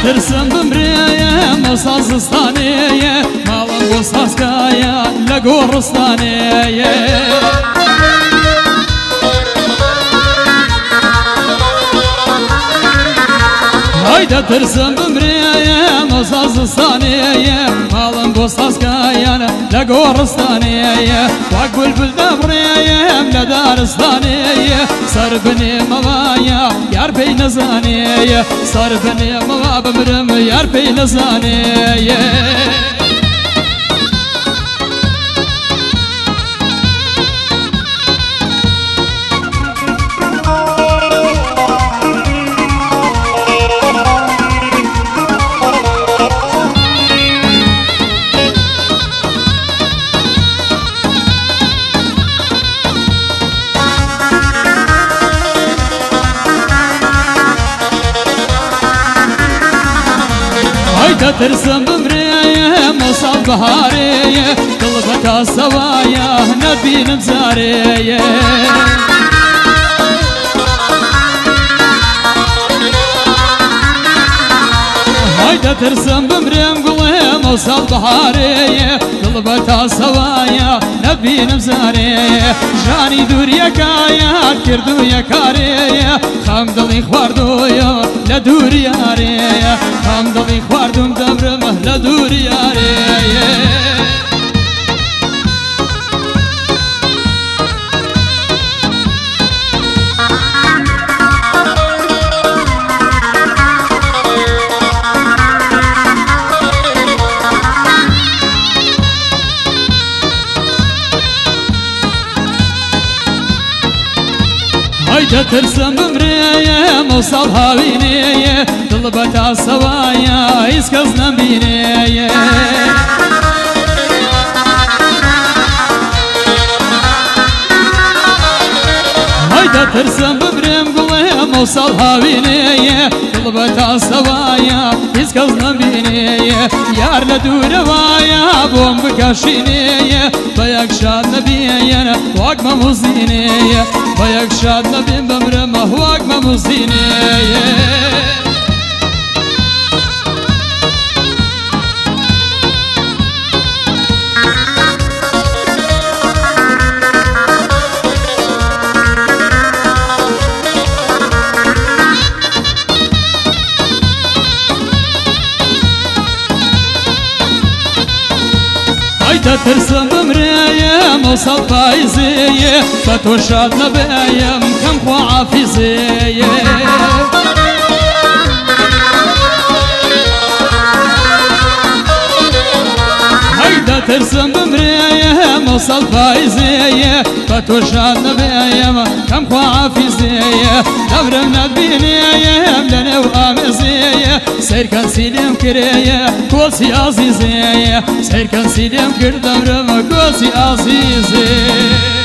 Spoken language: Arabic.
ترسم بمرية مصاصستانية ماڵم بۆ ساسکایە لە گۆڕستانەیە هایدە ترسم بمرێیە مەسازستانەیە ماڵم بۆ ساسکایانە لە گۆڕستانەیە وەک بولبول دەبڕێیم لە دارستانەیە سەر بنێمەوایە یار پێی نەزانەیە سەر بنێمەوا بمرم یار پێی نەزانەیە ترسم بمرية مصال بهارية قلبك سوايا نبين مزارية هايدا ترسم بمرية مقلية مصال بهارية قلبك سوايا نبين مزارية جاني دوريا كايا كردو يا كارية خمدلي خواردويا لدوري يارية خمدلي خواردم دمرمه لدوري يارية هايدا ترسم بمرية موصل هاوينية طلبتا سوايا يسكز نبينية هايدا ترسم بمرية مقلية موصل هاوينية طلبتا سوايا يسكز نبينية يار لدور وايا بوم بكاشينية بيك شاد نبيين واق مموزينية بيك شاد نبين بمرمه واق مموزينية هايدا ترسم بمرية موصل فايزية فتو شاد نبيم كم خوا عافيزية هايدا ترسم بمرية موصل فايزية فتو شاد نبيم كم خوا عافيزية دبرم ندبينيم لنا وآمزية سير كان سيلم كرية كوسي عزيزية سير كان سيلم كردم رمى كوسي عزيزية